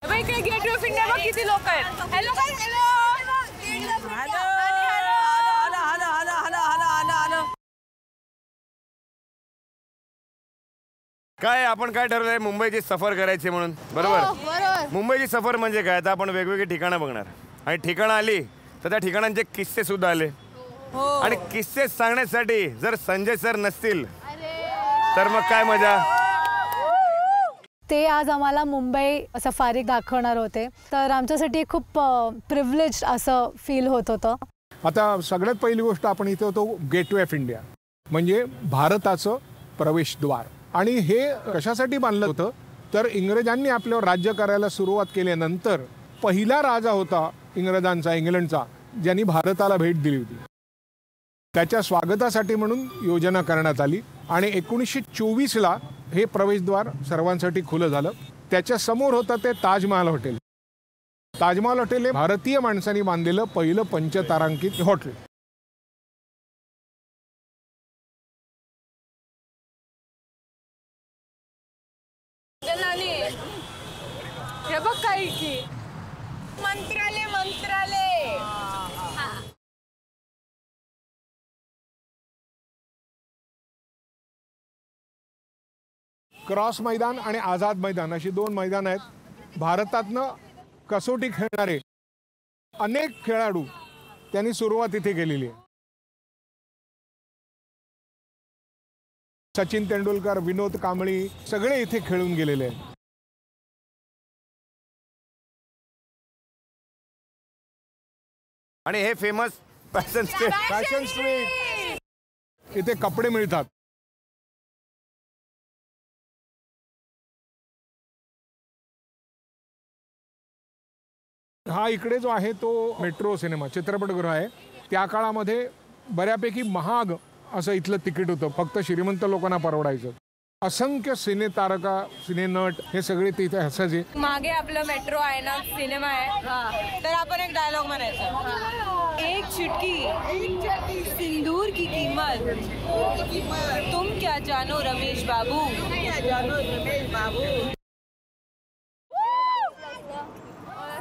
भाई काय gateway of India बघ किती लोक आहेत. हॅलो गाइस, हॅलो काय आपण काय ठरवलंय मुंबईची सफर करायची म्हणून, बरोबर? मुंबईची सफर म्हणजे काय, आता आपण वेगवेगळी ठिकाणं बघणार आणि ठिकाणं आली तर त्या ठिकाणांचे किस्से सुद्धा आले आणि किस्से सांगण्यासाठी जर संजय सर नसतील तर मग काय मजा. ते आज आम्हाला मुंबई सफारी दाखवणार होते, तर आमच्यासाठी खूप प्रिव्हिलेज असं फील होत होतं. आता सगळ्यात पहिली गोष्ट आपण इथे होतो गेटवे ऑफ इंडिया, म्हणजे भारताचं प्रवेशद्वार. आणि हे कशासाठी बांधलं होतं तर इंग्रजांनी आपल्यावर राज्य करायला सुरुवात केल्यानंतर पहिला राजा होता इंग्रजांचा, इंग्लंडचा, ज्यांनी भारताला भेट दिली होती. त्याच्या स्वागतासाठी म्हणून योजना करण्यात आली आणि 1924ला हे प्रवेशद्वार सर्वांसाठी खुलं झालं. त्याच्या समोर होतं ते ताजमहाल हॉटेल. ताजमहाल हॉटेल हे भारतीय माणसांनी बांधलेलं पहिलं पंचतारांकित हॉटेल. हे बघ काय की मंत्रालय मंत्रालय. क्रॉस मैदान आणि आझाद मैदान अशी दोन मैदान आहेत. भारतातनं कसोटी खेळणारे अनेक खेळाडू त्यांनी सुरुवात इथे केलेली आहे. सचिन तेंडुलकर, विनोद कांबळी सगळे इथे खेळून गेलेले आहेत. आणि हे फेमस फॅशन स्ट्रीट, इथे कपडे मिळतात. हा इकडे जो आहे तो मेट्रो सिनेमा चित्रपटगृह आहे. त्या काळामध्ये बऱ्यापैकी महाग असं इथलं तिकीट होतं, फक्त श्रीमंत लोकांना परवडायचं. असंख्य सिने तारका, सिने नट हे सगळे तिथे असायचे. मागे आपलं मेट्रो आहे ना, सिनेमा आहे, तर आपण एक डायलॉग म्हणायचा, एक चुटकी सिंदूर की कीमत तुम क्या जानो रमेश बाबू.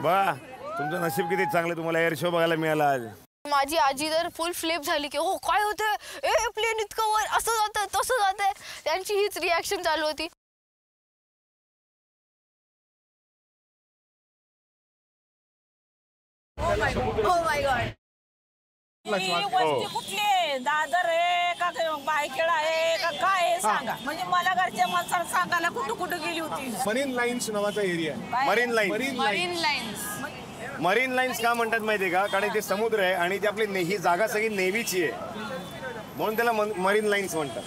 बा, तुमचं नशीब किती चांगलं, तुम्हाला एअर शो बघायला मिळाला आज. माझी आजी तर फुल फ्लिप झाली की हो काय होतं, ए प्लेन इतकं वर असं जातं तसं जातंय. त्यांची हीच रिॲक्शन चालू होती. Oh my God. कुठले दादर आहे का बायखेडा आहे का काय आहे सांगा, म्हणजे मला घरच्या माणसाला सांगायला कुठं कुठं गेली होती. मरीन लाईन्स नावाचा एरिया आहे. Marine lines. मरीन लाईन्स का म्हणतात माहितीये का, कारण ते समुद्र आहे आणि ती आपली ही जागा सगळी नेव्हीची आहे, म्हणून त्याला मरीन लाईन्स म्हणतात.